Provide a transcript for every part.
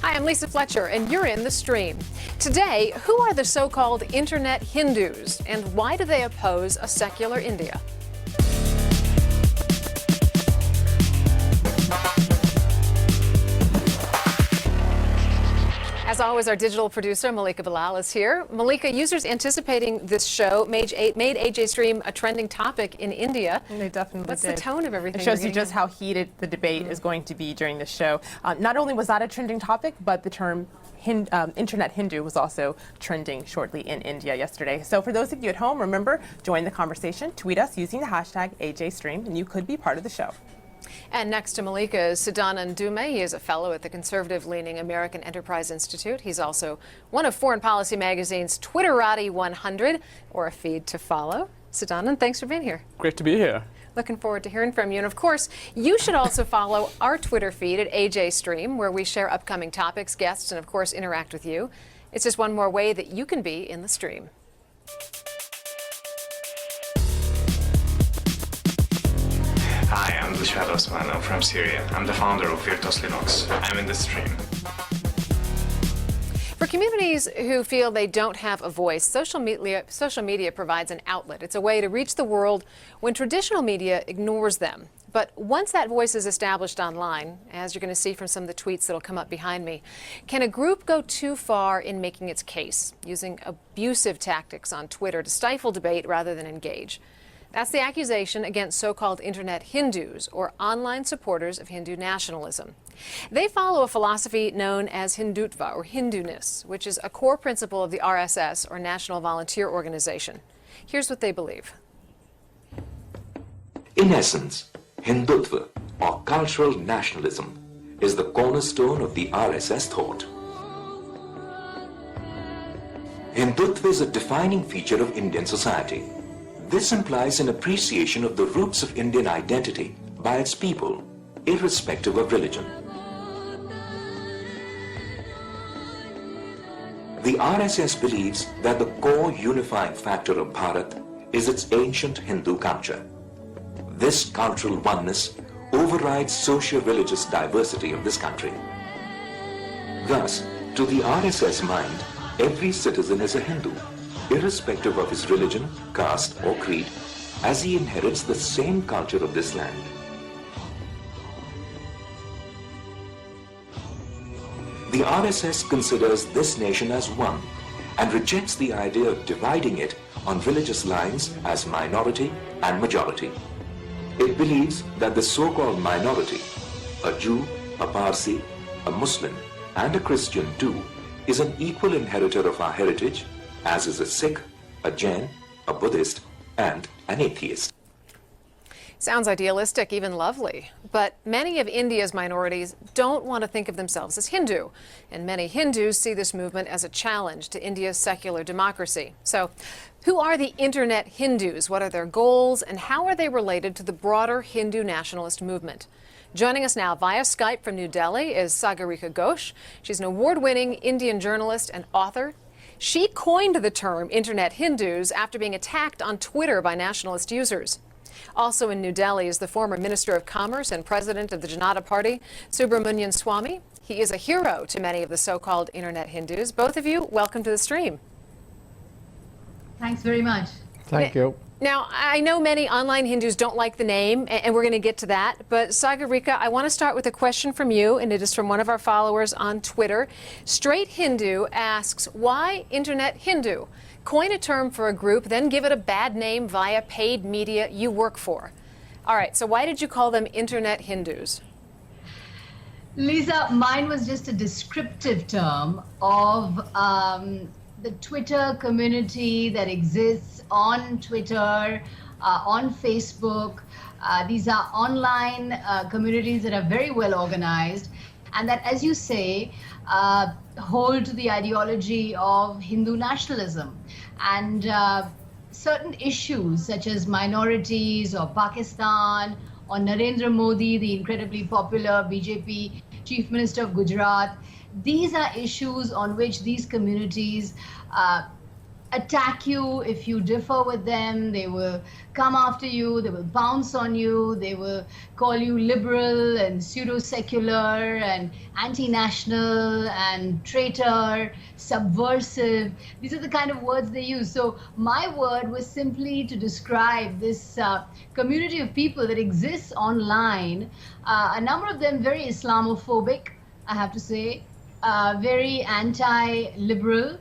Hi, I'm Lisa Fletcher, and you're in The Stream. Today, who are the so-called Internet Hindus, and why do they oppose a secular India? As always, our digital producer, Malika Bilal, is here. Malika, users anticipating this show made AJ Stream a trending topic in India. They definitely What's did. the tone of everything? It shows you just how heated the debate is going to be during the show. Not only was that a trending topic, but the term Internet Hindu was also trending shortly in India yesterday. So for those of you at home, remember, join the conversation. Tweet us using the hashtag AJStream, and you could be part of the show. And next to Malika is Siddhanand Dume. He is a fellow at the conservative-leaning American Enterprise Institute. He's also one of Foreign Policy Magazine's Twitterati 100, or a feed to follow. Siddhanand, thanks for being here. Great to be here. Looking forward to hearing from you. And of course, you should also follow our Twitter feed at AJ Stream, where we share upcoming topics, guests, and of course interact with you. It's just one more way that you can be in the stream. Hi, I'm Ghosh Osman. I'm from Syria. I'm the founder of Virtuos Linux. I'm in the stream. For communities who feel they don't have a voice, social media provides an outlet. It's a way to reach the world when traditional media ignores them. But once that voice is established online, as you're going to see from some of the tweets that'll come up behind me, can a group go too far in making its case, using abusive tactics on Twitter to stifle debate rather than engage? That's the accusation against so-called Internet Hindus, or online supporters of Hindu nationalism. They follow a philosophy known as Hindutva, or Hinduness, which is a core principle of the RSS, or National Volunteer Organization. Here's what they believe. In essence, Hindutva, or cultural nationalism, is the cornerstone of the RSS thought. Hindutva is a defining feature of Indian society. This implies an appreciation of the roots of Indian identity by its people, irrespective of religion. The RSS believes that the core unifying factor of Bharat is its ancient Hindu culture. This cultural oneness overrides socio-religious diversity of this country. Thus, to the RSS mind, every citizen is a Hindu, irrespective of his religion, caste or creed, as he inherits the same culture of this land. The RSS considers this nation as one and rejects the idea of dividing it on religious lines as minority and majority. It believes that the so-called minority, a Jew, a Parsi, a Muslim and a Christian too, is an equal inheritor of our heritage, as is a Sikh, a Jain, a Buddhist, and an atheist. Sounds idealistic, even lovely. But many of India's minorities don't want to think of themselves as Hindu. And many Hindus see this movement as a challenge to India's secular democracy. So, who are the Internet Hindus? What are their goals? And how are they related to the broader Hindu nationalist movement? Joining us now via Skype from New Delhi is Sagarika Ghosh. She's an award-winning Indian journalist and author. She coined the term Internet Hindus after being attacked on Twitter by nationalist users. Also in New Delhi is the former Minister of Commerce and President of the Janata Party, Subramanian Swamy. He is a hero to many of the so-called Internet Hindus. Both of you, welcome to the stream. Thanks very much. Thank you. Now, I know many online Hindus don't like the name, and we're going to get to that. But Sagarika, I want to start with a question from you, and it is from one of our followers on Twitter. Straight Hindu asks, why Internet Hindu? Coin a term for a group, then give it a bad name via paid media you work for. All right, so why did you call them Internet Hindus? Lisa, mine was just a descriptive term of the Twitter community that exists on Twitter, on Facebook. These are online communities that are very well organized and that, as you say, hold to the ideology of Hindu nationalism. And certain issues such as minorities or Pakistan or Narendra Modi, the incredibly popular BJP Chief Minister of Gujarat, these are issues on which these communities attack you if you differ with them. They will come after you. They will bounce on you. They will call you liberal and pseudo-secular and anti-national and traitor, subversive. These are the kind of words they use. So my word was simply to describe this community of people that exists online. A number of them very Islamophobic, I have to say, very anti-liberal.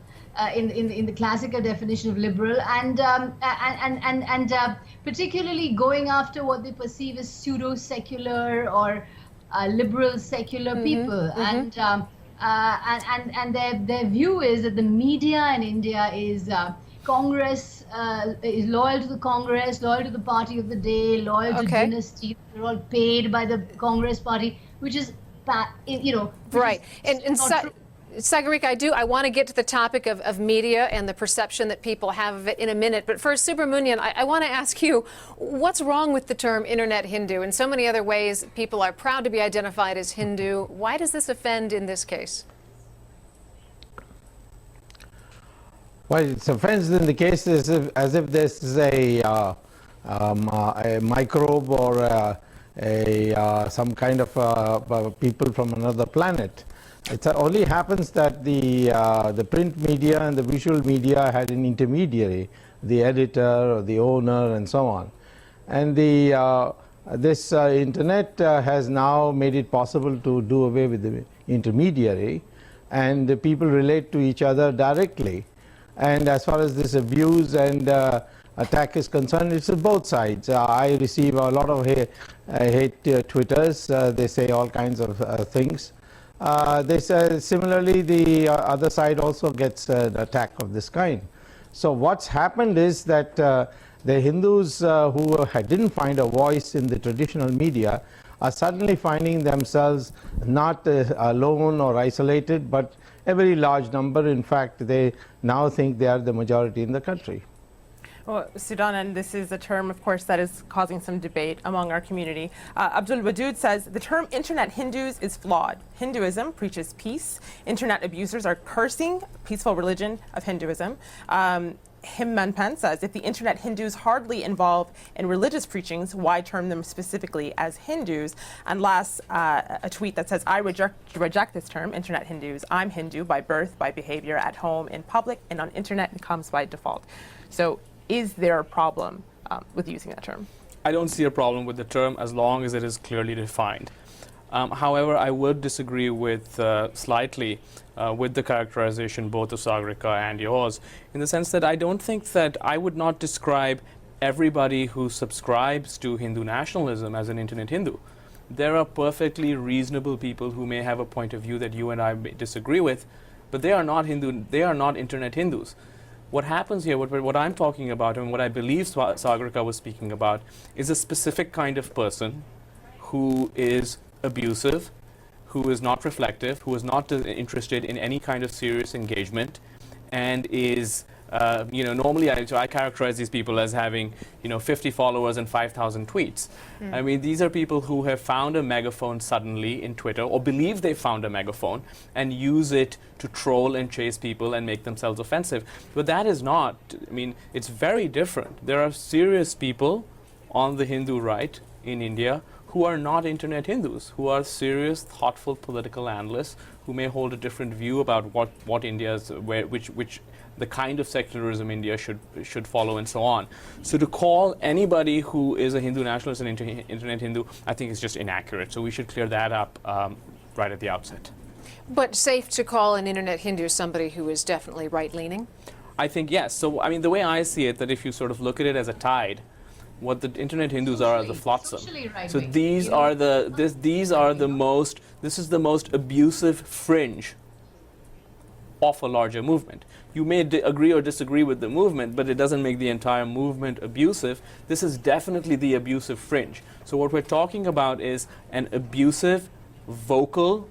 In the classical definition of liberal, and particularly going after what they perceive as pseudo-secular or liberal secular people, and their view is that the media in India is Congress, is loyal to the Congress, loyal to the party of the day, loyal to dynasty. They're all paid by the Congress party, which is, right. And Sagarika, I want to get to the topic of media and the perception that people have of it in a minute. But first, Subramanian, I want to ask you, what's wrong with the term Internet Hindu? In so many other ways, people are proud to be identified as Hindu. Why does this offend in this case? Well, it offends in the case as if this is a microbe or some kind of people from another planet. It only happens that the print media and the visual media had an intermediary, the editor or the owner and so on. And this internet has now made it possible to do away with the intermediary, and the people relate to each other directly. And as far as this abuse and attack is concerned, it's on both sides. I receive a lot of hate Twitters. They say all kinds of things. They say similarly the other side also gets an attack of this kind. So what's happened is that the Hindus who didn't find a voice in the traditional media are suddenly finding themselves not alone or isolated, but a very large number. In fact, they now think they are the majority in the country. Well, Sudan, and this is a term, of course, that is causing some debate among our community. Abdul Wadud says the term Internet Hindus is flawed. Hinduism preaches peace. Internet abusers are cursing peaceful religion of Hinduism. Himmanpan says if the Internet Hindus hardly involve in religious preachings, why term them specifically as Hindus? And last, a tweet that says, I reject this term, Internet Hindus. I'm Hindu by birth, by behavior, at home, in public, and on Internet, it comes by default. So is there a problem with using that term? I don't see a problem with the term as long as it is clearly defined. However, I would disagree with slightly with the characterization both of Sagarika and yours, in the sense that I don't think that I would not describe everybody who subscribes to Hindu nationalism as an Internet Hindu. There are perfectly reasonable people who may have a point of view that you and I may disagree with, but they are not Hindu. They are not Internet Hindus. What happens here, what I'm talking about, and what I believe Sagarika was speaking about, is a specific kind of person who is abusive, who is not reflective, who is not interested in any kind of serious engagement, and is, normally I characterize these people as having, 50 followers and 5,000 tweets. I mean, these are people who have found a megaphone suddenly in Twitter, or believe they found a megaphone, and use it to troll and chase people and make themselves offensive. But that is not, it's very different. There are serious people on the Hindu right in India who are not Internet Hindus, who are serious, thoughtful political analysts who may hold a different view about what India's, which the kind of secularism India should follow and so on. So to call anybody who is a Hindu nationalist an Internet Hindu, I think is just inaccurate. So we should clear that up right at the outset. But safe to call an Internet Hindu somebody who is definitely right-leaning? I think yes. So the way I see it, that if you sort of look at it as a tide, what the Internet Hindus are the flotsam. So these are the most. This is the most abusive fringe of a larger movement. You may agree or disagree with the movement, but it doesn't make the entire movement abusive. This is definitely the abusive fringe. So what we're talking about is an abusive, vocal,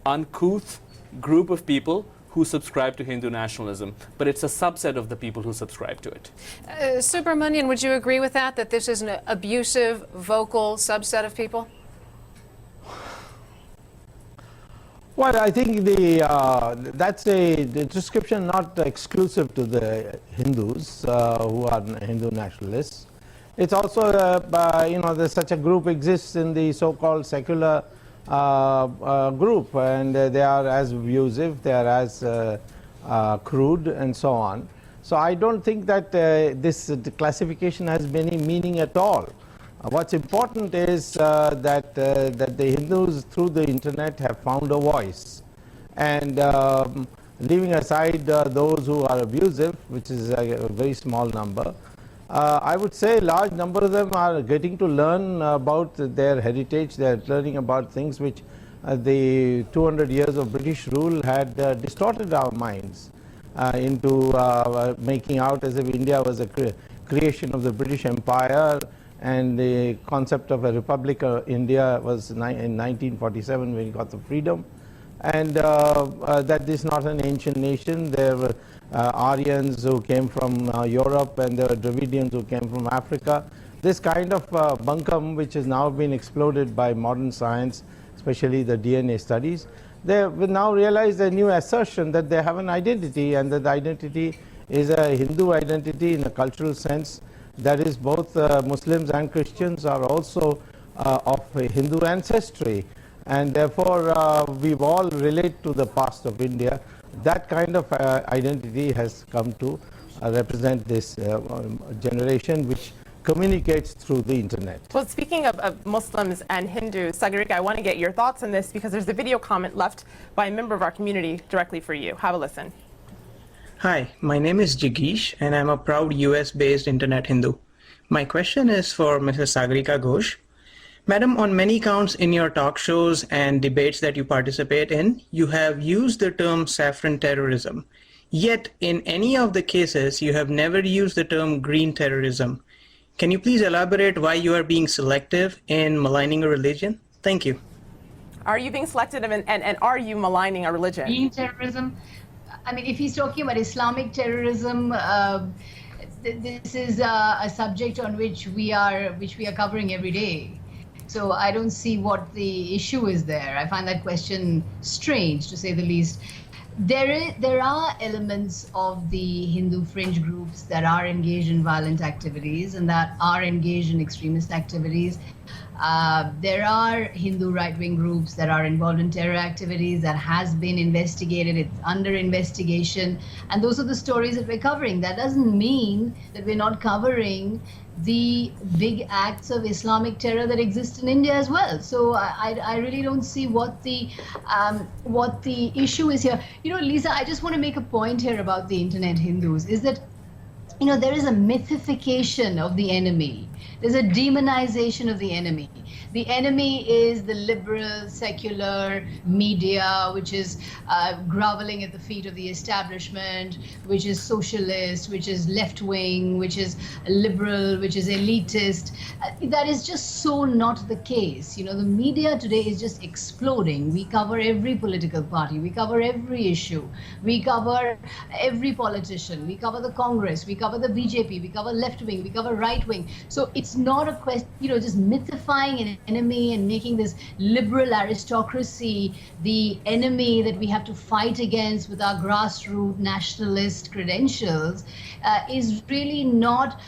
uncouth group of people who subscribe to Hindu nationalism, but it's a subset of the people who subscribe to it. Subramanian, would you agree with that this is an abusive, vocal subset of people? Well, I think that's a description not exclusive to the Hindus who are Hindu nationalists. It's also, there's such a group exists in the so-called secular group, and they are as abusive, they are as crude, and so on. So I don't think that this classification has any meaning at all. What's important is that the Hindus through the internet have found a voice, and leaving aside those who are abusive, which is a very small number, I would say a large number of them are getting to learn about their heritage. They are learning about things which the 200 years of British rule had distorted our minds into making out as if India was a creation of the British Empire, and the concept of a Republic of India was in 1947 when we got the freedom, and that this is not an ancient nation. There were Aryans who came from Europe, and there were Dravidians who came from Africa. This kind of bunkum, which has now been exploded by modern science, especially the DNA studies, they will now realize a new assertion that they have an identity, and that the identity is a Hindu identity in a cultural sense. That is, both Muslims and Christians are also of Hindu ancestry, and therefore we all relate to the past of India. That kind of identity has come to represent this generation, which communicates through the internet. Well, speaking of Muslims and Hindus, Sagarika, I want to get your thoughts on this because there's a video comment left by a member of our community directly for you. Have a listen. Hi, my name is Jigish, and I'm a proud US-based internet Hindu. My question is for Mrs. Sagarika Ghosh. Madam, on many counts in your talk shows and debates that you participate in, you have used the term saffron terrorism. Yet, in any of the cases, you have never used the term green terrorism. Can you please elaborate why you are being selective in maligning a religion? Thank you. Are you being selective, and are you maligning a religion? Green terrorism? I mean, if he's talking about Islamic terrorism, this is a subject on which we are covering every day. So I don't see what the issue is there. I find that question strange, to say the least. There are elements of the Hindu fringe groups that are engaged in violent activities and that are engaged in extremist activities. There are Hindu right-wing groups that are involved in terror activities that has been investigated. It's under investigation. And those are the stories that we're covering. That doesn't mean that we're not covering the big acts of Islamic terror that exist in India as well. So I really don't see what the issue is here. You know, Lisa, I just want to make a point here about the internet Hindus, is that, you know, there is a mythification of the enemy. There's a demonization of the enemy. The enemy is the liberal, secular media, which is groveling at the feet of the establishment, which is socialist, which is left-wing, which is liberal, which is elitist. That is just so not the case. You know, the media today is just exploding. We cover every political party. We cover every issue. We cover every politician. We cover the Congress. We cover the BJP. We cover left-wing. We cover right-wing. So it's not a question, you know, just mythifying an enemy and making this liberal aristocracy the enemy that we have to fight against with our grassroots nationalist credentials is really not,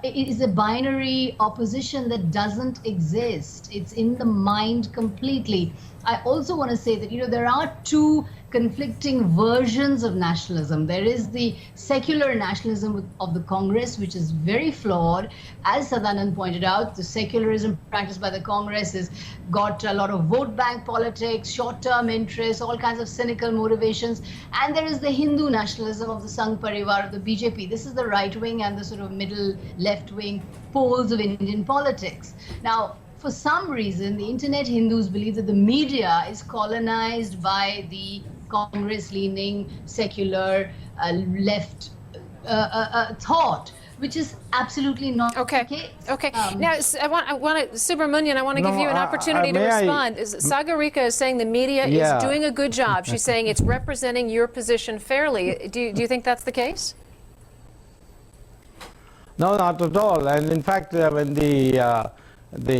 it is a binary opposition that doesn't exist. It's in the mind completely. I also want to say that, you know, there are two conflicting versions of nationalism. There is the secular nationalism of the Congress, which is very flawed. As Sadanand pointed out, the secularism practiced by the Congress has got a lot of vote bank politics, short-term interests, all kinds of cynical motivations. And there is the Hindu nationalism of the Sangh Parivar of the BJP. This is the right-wing and the sort of middle left-wing poles of Indian politics. Now, for some reason, the internet Hindus believe that the media is colonized by the Congress-leaning, secular, left thought, which is absolutely not the case. Okay. Now, I want to, Subramanian, I want to give you an opportunity to respond. Sagarika is saying the media is doing a good job. She's saying it's representing your position fairly. Do you think that's the case? No, not at all. And in fact, when the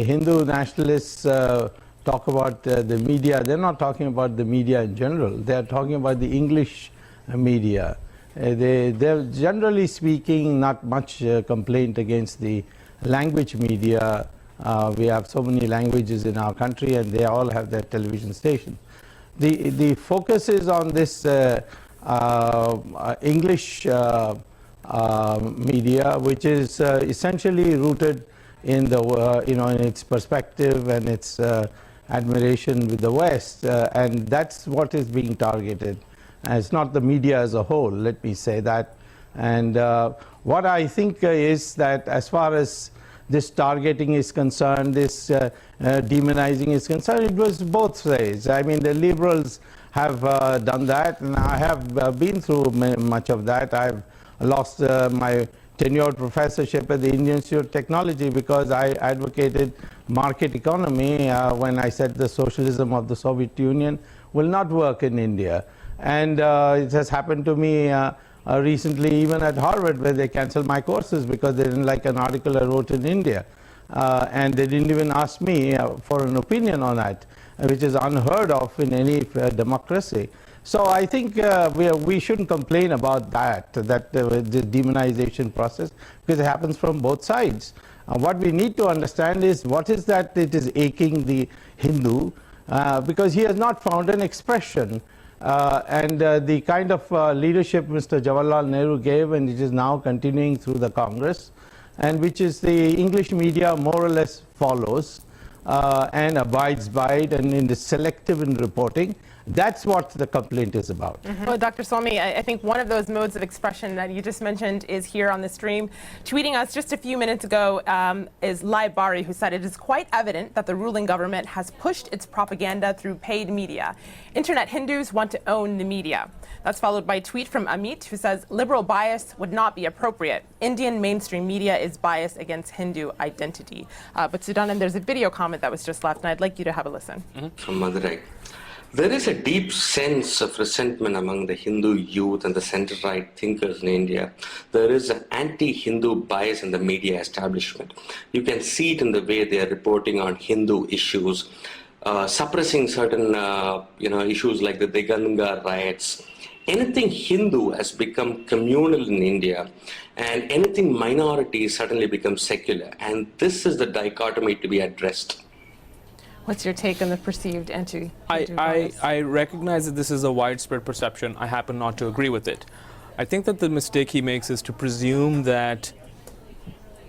Hindu nationalists talk about the media, they're not talking about the media in general. They're talking about the English media. They're generally speaking not much complaint against the language media. We have so many languages in our country, and they all have their television station. The focus is on this English media, which is essentially rooted in the in its perspective and its admiration with the West, and that's what is being targeted. And it's not the media as a whole, let me say that. And what I think is that as far as this targeting is concerned, this demonizing is concerned, it was both ways. I mean, the liberals have done that, and I have been through much of that. I've lost my tenured professorship at the Indian Institute of Technology because I advocated market economy when I said the socialism of the Soviet Union will not work in India. And it has happened to me recently, even at Harvard, where they canceled my courses because they didn't like an article I wrote in India. And they didn't even ask me for an opinion on that, which is unheard of in any democracy. So I think we shouldn't complain about that, the demonization process, because it happens from both sides. What we need to understand is what is that it is aching the Hindu, because he has not found an expression. And the kind of leadership Mr. Jawaharlal Nehru gave, and it is now continuing through the Congress, and which is the English media more or less follows and abides by it, and in the selective in reporting. That's what the complaint is about. Well, Dr. Swamy, I think one of those modes of expression that you just mentioned is here on the stream. Tweeting us just a few minutes ago is Lai Bari, who said, "It is quite evident that the ruling government has pushed its propaganda through paid media. Internet Hindus want to own the media." That's followed by a tweet from Amit, who says, "Liberal bias would not be appropriate. Indian mainstream media is biased against Hindu identity." But Sudanand, there's a video comment that was just left, and I'd like you to have a listen. From Madurai. There is a deep sense of resentment among the Hindu youth and the center-right thinkers in India. There is an anti-Hindu bias in the media establishment. You can see it in the way they are reporting on Hindu issues, suppressing certain issues like the Diganga riots. Anything Hindu has become communal in India, and anything minority suddenly becomes secular. And this is the dichotomy to be addressed. What's your take on the perceived anti-Hindu bias? I recognize that this is a widespread perception. I happen not to agree with it. I think that the mistake he makes is to presume that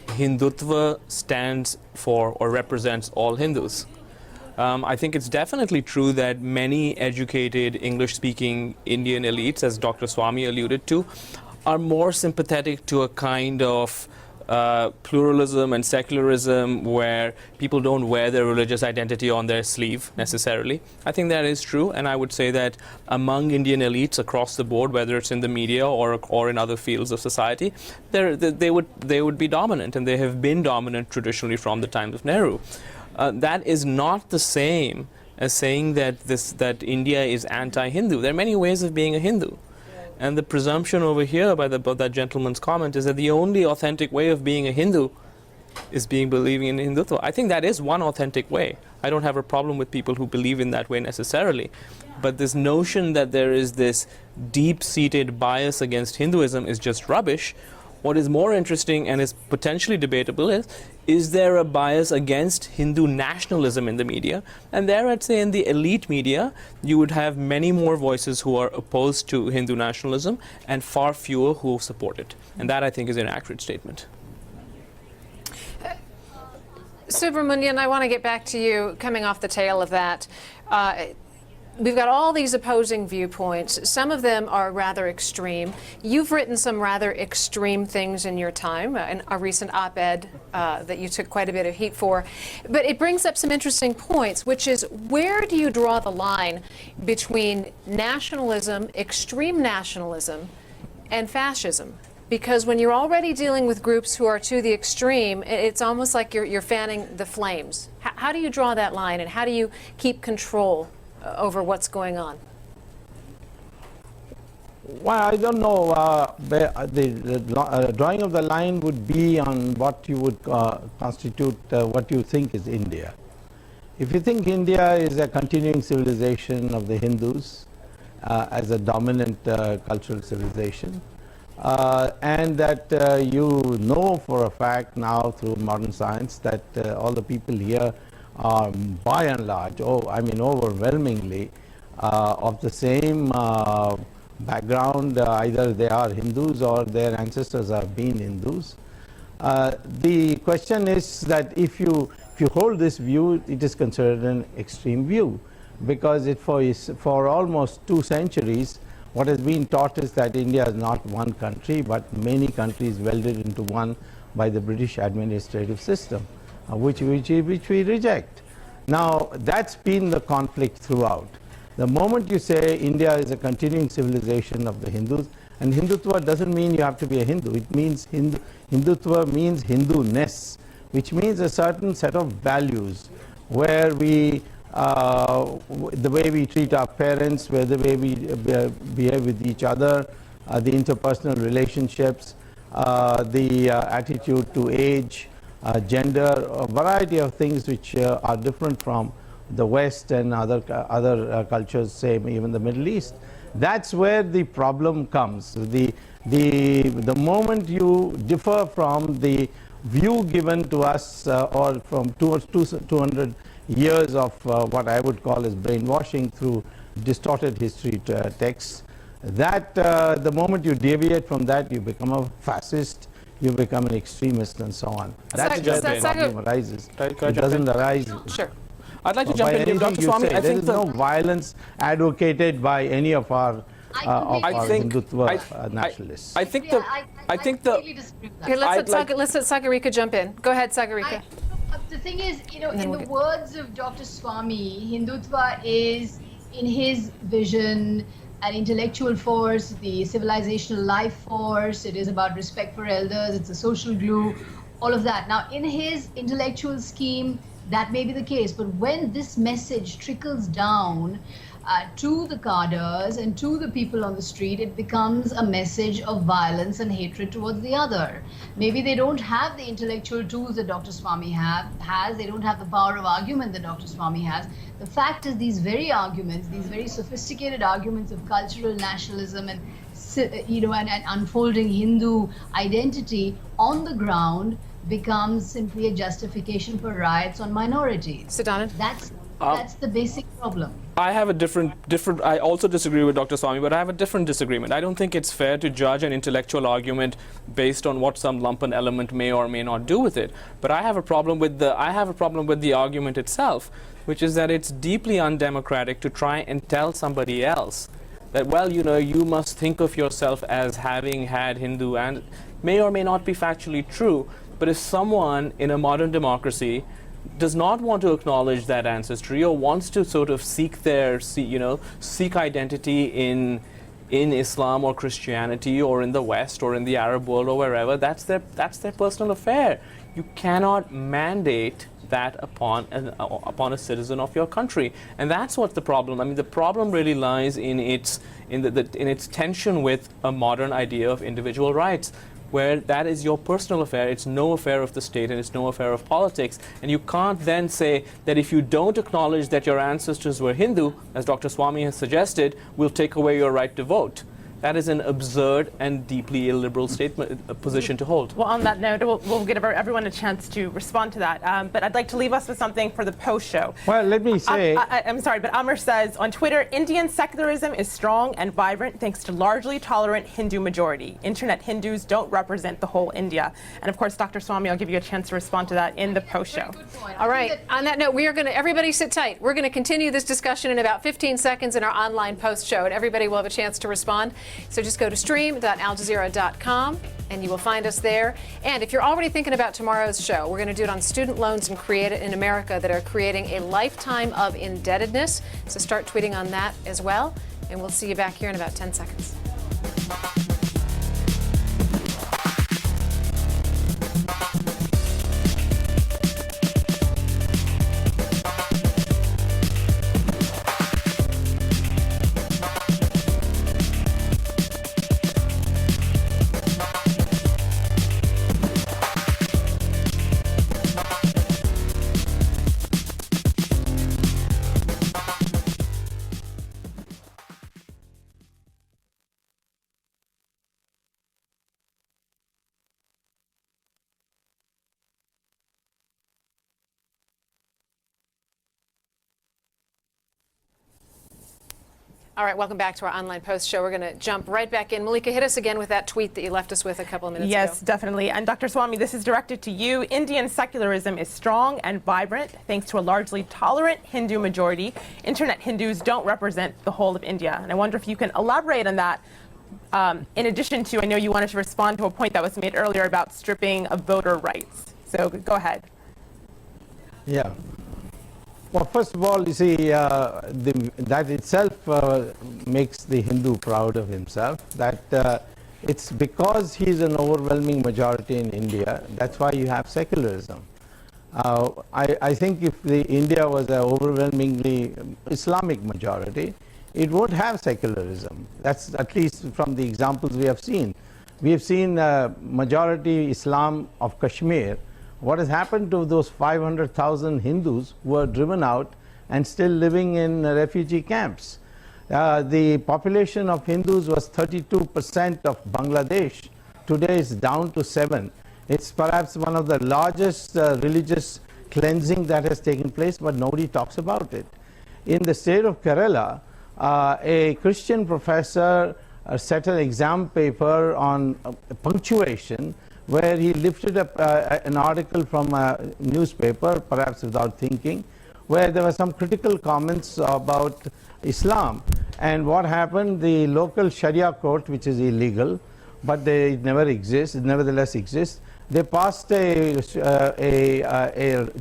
Hindutva stands for or represents all Hindus. I think it's definitely true that many educated English-speaking Indian elites, as Dr. Swamy alluded to, are more sympathetic to a kind of pluralism and secularism where people don't wear their religious identity on their sleeve necessarily. I think that is true, and I would say that among Indian elites across the board, whether it's in the media or in other fields of society, they would be dominant, and they have been dominant traditionally from the times of Nehru. That is not the same as saying that India is anti-Hindu. There are many ways of being a Hindu. And the presumption over here by that gentleman's comment is that the only authentic way of being a Hindu is believing in Hindutva. I think that is one authentic way. I don't have a problem with people who believe in that way necessarily. But this notion that there is this deep-seated bias against Hinduism is just rubbish. What is more interesting and is potentially debatable is there a bias against Hindu nationalism in the media? And there, I'd say, in the elite media, you would have many more voices who are opposed to Hindu nationalism and far fewer who support it. And that, I think, is an accurate statement. Subramanian, I want to get back to you coming off the tail of that. We've got all these opposing viewpoints. Some of them are rather extreme. You've written some rather extreme things in your time, in a recent op-ed that you took quite a bit of heat for. But it brings up some interesting points, which is where do you draw the line between nationalism, extreme nationalism, and fascism? Because when you're already dealing with groups who are to the extreme, it's almost like you're fanning the flames. How do you draw that line, and how do you keep control over what's going on? Well, I don't know. The drawing of the line would be on what you would constitute what you think is India. if you think India is a continuing civilization of the Hindus as a dominant cultural civilization, and that you know for a fact now through modern science that all the people here are by and large, overwhelmingly of the same background, either they are Hindus or their ancestors have been Hindus. The question is that if you hold this view, it is considered an extreme view, because for almost 2 centuries, what has been taught is that India is not one country, but many countries welded into one by the British administrative system, which we reject. Now, that's been the conflict throughout. The moment you say India is a continuing civilization of the Hindus, and Hindutva doesn't mean you have to be a Hindu, it means Hindutva means Hindu-ness, which means a certain set of values where we, the way we treat our parents, the way we behave with each other, the interpersonal relationships, the attitude to age, gender, a variety of things which are different from the West and other cultures, say even the Middle East. That's where the problem comes. The moment you differ from the view given to us or from 200 years of what I would call as brainwashing through distorted history texts, that the moment you deviate from that, you become a fascist, you become an extremist, and so on. That's where the problem arises. It doesn't arise. Sure. I'd like to jump in here, Dr. Swamy. There is no violence advocated by any of our Hindutva nationalists. I think the. Okay, let's let Sagarika jump in. Go ahead, Sagarika. The thing is, in the words of Dr. Swamy, Hindutva is, in his vision, an intellectual force, the civilizational life force. It is about respect for elders. It's a social glue, all of that. Now, in his intellectual scheme, that may be the case, but when this message trickles down to the cadres and to the people on the street, it becomes a message of violence and hatred towards the other. Maybe they don't have the intellectual tools that Dr. Swamy has. They don't have the power of argument that Dr. Swamy has. The fact is, these very arguments, these very sophisticated arguments of cultural nationalism and and unfolding Hindu identity on the ground becomes simply a justification for riots on minorities. Siddhanand? That's the basic problem. I have a different. I also disagree with Dr. Swamy, but I have a different disagreement. I don't think it's fair to judge an intellectual argument based on what some lumpen element may or may not do with it. But I have a problem with the argument itself, which is that it's deeply undemocratic to try and tell somebody else that, well, you must think of yourself as having had Hindu, and may or may not be factually true. But if someone in a modern democracy does not want to acknowledge that ancestry or wants to sort of seek identity in Islam or Christianity or in the West or in the Arab world or wherever, that's their personal affair. You cannot mandate that upon a citizen of your country, and that's what the problem. I mean, the problem really lies in its tension with a modern idea of individual rights, where that is your personal affair. It's no affair of the state and it's no affair of politics. And you can't then say that if you don't acknowledge that your ancestors were Hindu, as Dr. Swamy has suggested, we'll take away your right to vote. That is an absurd and deeply illiberal position to hold. Well, on that note, we'll give everyone a chance to respond to that. But I'd like to leave us with something for the post-show. Well, let me say... I'm sorry, but Amr says, on Twitter, Indian secularism is strong and vibrant thanks to largely tolerant Hindu majority. Internet Hindus don't represent the whole India. And of course, Dr. Swamy, I'll give you a chance to respond to that in the post-show. All right. On that note, everybody sit tight. We're going to continue this discussion in about 15 seconds in our online post-show, and everybody will have a chance to respond. So just go to stream.aljazeera.com and you will find us there. And if you're already thinking about tomorrow's show, we're going to do it on student loans in America that are creating a lifetime of indebtedness. So start tweeting on that as well. And we'll see you back here in about 10 seconds. All right, welcome back to our online post show. We're going to jump right back in. Malika, hit us again with that tweet that you left us with a couple of minutes ago. Yes, definitely. And Dr. Swamy, this is directed to you. Indian secularism is strong and vibrant thanks to a largely tolerant Hindu majority. Internet Hindus don't represent the whole of India. And I wonder if you can elaborate on that. In addition to, I know you wanted to respond to a point that was made earlier about stripping of voter rights. So go ahead. Yeah. Well, first of all, you see, that itself makes the Hindu proud of himself, that it's because he's an overwhelming majority in India, that's why you have secularism. I think if India was an overwhelmingly Islamic majority, it won't have secularism. That's at least from the examples we have seen. We have seen majority Islam of Kashmir. What has happened to those 500,000 Hindus who were driven out and still living in refugee camps? The population of Hindus was 32% of Bangladesh. Today it's down to 7%. It's perhaps one of the largest religious cleansing that has taken place, but nobody talks about it. In the state of Kerala, a Christian professor set an exam paper on punctuation, where he lifted up an article from a newspaper, perhaps without thinking, where there were some critical comments about Islam. And what happened, the local Sharia court, which is illegal, but they nevertheless exists, they passed a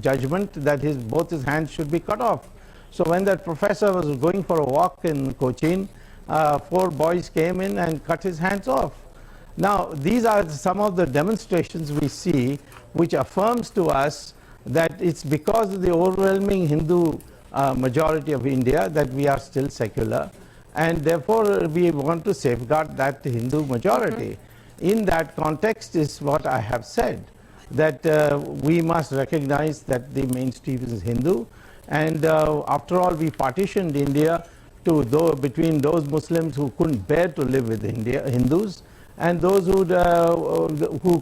judgment that both his hands should be cut off. So when that professor was going for a walk in Cochin, 4 boys came in and cut his hands off. Now, these are some of the demonstrations we see which affirms to us that it's because of the overwhelming Hindu majority of India that we are still secular, and therefore we want to safeguard that Hindu majority. In that context is what I have said, that we must recognize that the mainstream is Hindu, and after all, we partitioned India between those Muslims who couldn't bear to live with Hindus, and those who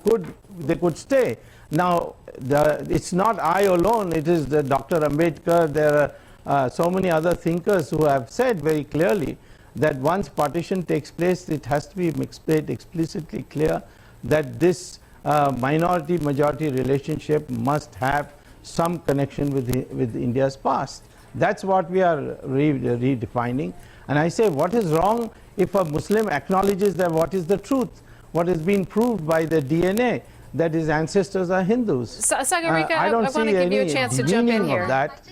could stay. Now, it's not I alone, it is Dr. Ambedkar, there are so many other thinkers who have said very clearly that once partition takes place, it has to be made explicitly clear that this minority-majority relationship must have some connection with India's past. That's what we are redefining. And I say, what is wrong if a Muslim acknowledges that what is the truth, what has been proved by the DNA, that his ancestors are Hindus? Sagarika, I don't I want to see give you a any chance to jump in meaning here. of that.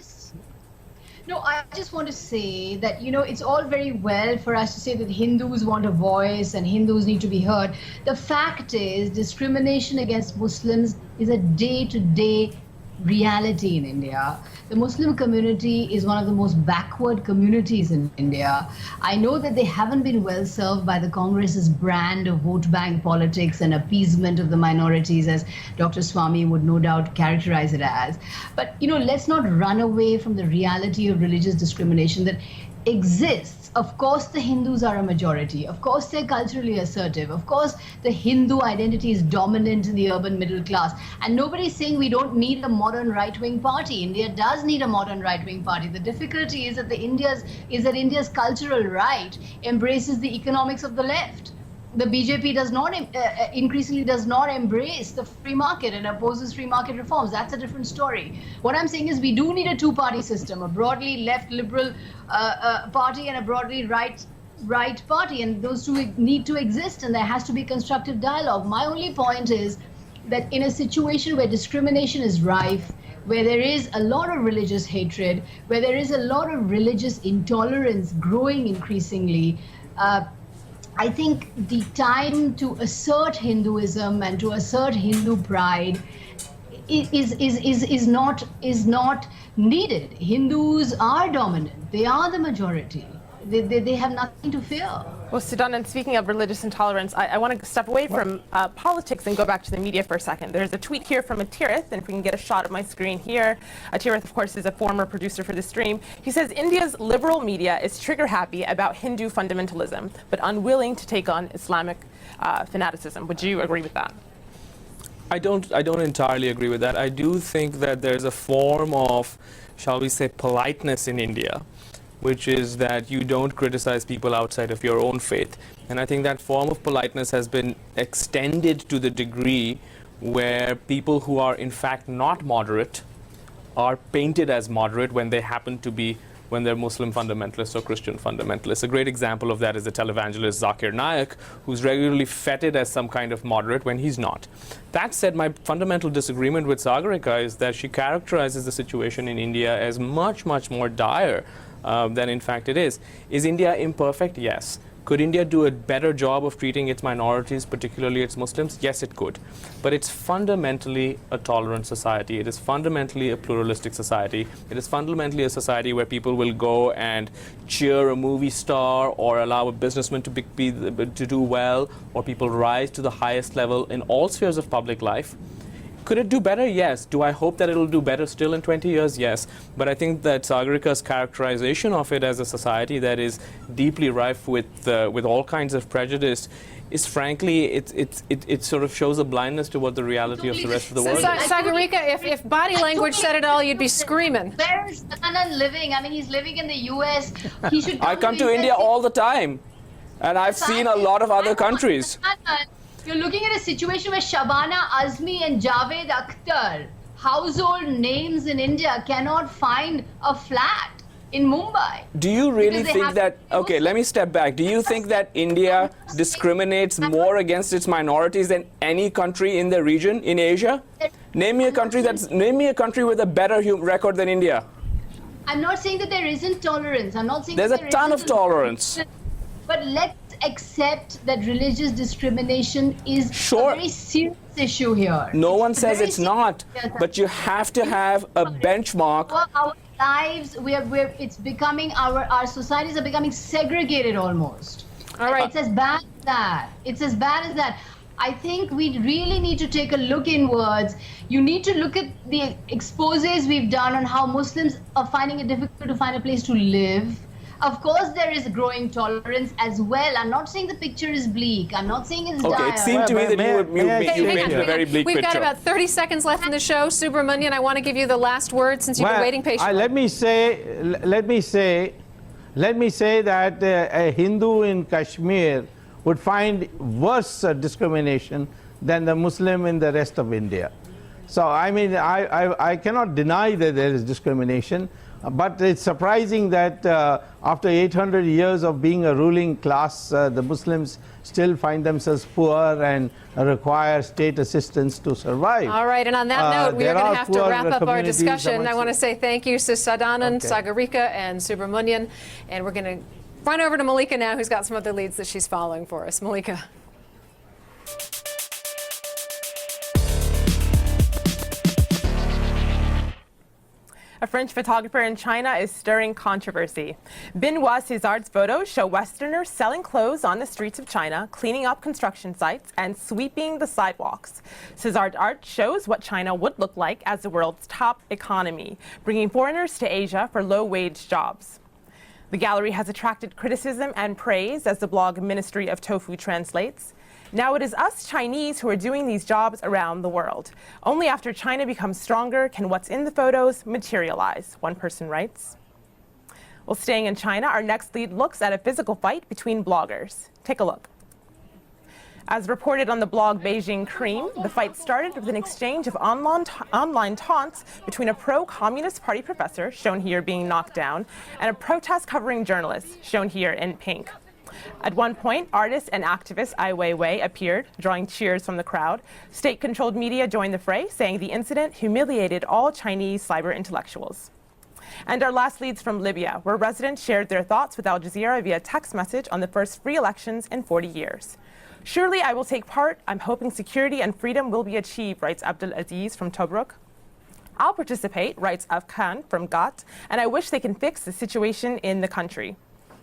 No, I just want to say that, it's all very well for us to say that Hindus want a voice and Hindus need to be heard. The fact is, discrimination against Muslims is a day-to-day reality in India. The Muslim community is one of the most backward communities in India. I know that they haven't been well served by the Congress's brand of vote bank politics and appeasement of the minorities, as Dr. Swamy would no doubt characterize it as. But, let's not run away from the reality of religious discrimination that exists. Of course, the Hindus are a majority. Of course, they're culturally assertive. Of course, the Hindu identity is dominant in the urban middle class. And nobody's saying we don't need a modern right-wing party. India does need a modern right-wing party. The difficulty is that India's cultural right embraces the economics of the left. The BJP does not increasingly does not embrace the free market and opposes free market reforms. That's a different story. What I'm saying is we do need a two-party system, a broadly left liberal party and a broadly right party, and those two need to exist, and there has to be constructive dialogue. My only point is that in a situation where discrimination is rife, where there is a lot of religious hatred, where there is a lot of religious intolerance growing increasingly, I think the time to assert Hinduism and to assert Hindu pride is not needed. Hindus are dominant. They are the majority. They have nothing to fear. Well, Sudan, speaking of religious intolerance, I want to step away from politics and go back to the media for a second. There's a tweet here from Atirith, and if we can get a shot of my screen here. Atirith, of course, is a former producer for the stream. He says India's liberal media is trigger-happy about Hindu fundamentalism, but unwilling to take on Islamic fanaticism. Would you agree with that? I don't entirely agree with that. I do think that there's a form of, shall we say, politeness in India, which is that you don't criticize people outside of your own faith. And I think that form of politeness has been extended to the degree where people who are in fact not moderate are painted as moderate when they happen to be, when they're Muslim fundamentalists or Christian fundamentalists. A great example of that is the televangelist Zakir Naik, who's regularly feted as some kind of moderate when he's not. That said, my fundamental disagreement with Sagarika is that she characterizes the situation in India as much, much more dire than in fact it is. Is India imperfect? Yes. Could India do a better job of treating its minorities, particularly its Muslims? Yes, it could. But it's fundamentally a tolerant society. It is fundamentally a pluralistic society. It is fundamentally a society where people will go and cheer a movie star or allow a businessman to do well, or people rise to the highest level in all spheres of public life. Could it do better? Yes. Do I hope that it'll do better still in 20 years? Yes. But I think that Sagarika's characterization of it as a society that is deeply rife with all kinds of prejudice is, frankly, it sort of shows a blindness to what the reality of the rest of the world is. Sagarika, if body language said it all, you'd be screaming. Where is Anand living? I mean, he's living in the US. He should I come to India all the time, and I've seen a lot of other countries. You're looking at a situation where Shabana Azmi and Javed Akhtar, household names in India, cannot find a flat in Mumbai. Do you really think that, okay, let me step back. Do you think that India discriminates more against its minorities than any country in the region, in Asia? Name me a country with a better record than India. I'm not saying that there isn't tolerance. I'm not saying there's that a ton of tolerance. But let's accept that religious discrimination is a very serious issue here. No one says it's not, but you have to have a benchmark. Our lives, it's becoming, our societies are becoming segregated almost. All right. It's as bad as that. It's as bad as that. I think we really need to take a look inwards. You need to look at the exposes we've done on how Muslims are finding it difficult to find a place to live. Of course, there is growing tolerance as well. I'm not saying the picture is bleak. I'm not saying it's dire. Okay, it seemed to me that you painted a very bleak picture. We've got about 30 seconds left in the show. Subramanian, I want to give you the last word since you've been waiting patiently. Let me say that a Hindu in Kashmir would find worse discrimination than the Muslim in the rest of India. So, I mean, I cannot deny that there is discrimination. But it's surprising that after 800 years of being a ruling class, the Muslims still find themselves poor and require state assistance to survive. All right, and on that note, we are going to have to wrap up our discussion. I want to say thank you to Sadanand, Sagarika, and Subramanian. And we're going to run over to Malika now, who's got some other leads that she's following for us. Malika. A French photographer in China is stirring controversy. Benoit César's photos show Westerners selling clothes on the streets of China, cleaning up construction sites, and sweeping the sidewalks. César's art shows what China would look like as the world's top economy, bringing foreigners to Asia for low-wage jobs. The gallery has attracted criticism and praise, as the blog Ministry of Tofu translates. Now it is us Chinese who are doing these jobs around the world. Only after China becomes stronger can what's in the photos materialize, one person writes. Well, staying in China, our next lead looks at a physical fight between bloggers. Take a look. As reported on the blog Beijing Cream, the fight started with an exchange of online taunts between a pro-Communist Party professor, shown here being knocked down, and a protest-covering journalist, shown here in pink. At one point, artist and activist Ai Weiwei appeared, drawing cheers from the crowd. State-controlled media joined the fray, saying the incident humiliated all Chinese cyber intellectuals. And our last leads from Libya, where residents shared their thoughts with Al Jazeera via text message on the first free elections in 40 years. Surely I will take part. I'm hoping security and freedom will be achieved, writes Abdul Aziz from Tobruk. I'll participate, writes Afghan from Ghat, and I wish they can fix the situation in the country.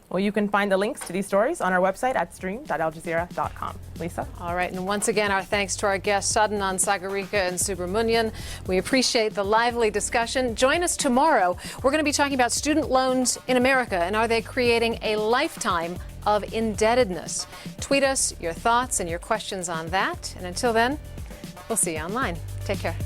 Well, you can find the links to these stories on our website at stream.aljazeera.com. Lisa? All right, and once again, our thanks to our guests, Sadanand, Sagarika, and Subramanian. We appreciate the lively discussion. Join us tomorrow. We're going to be talking about student loans in America, and are they creating a lifetime of indebtedness? Tweet us your thoughts and your questions on that. And until then, we'll see you online. Take care.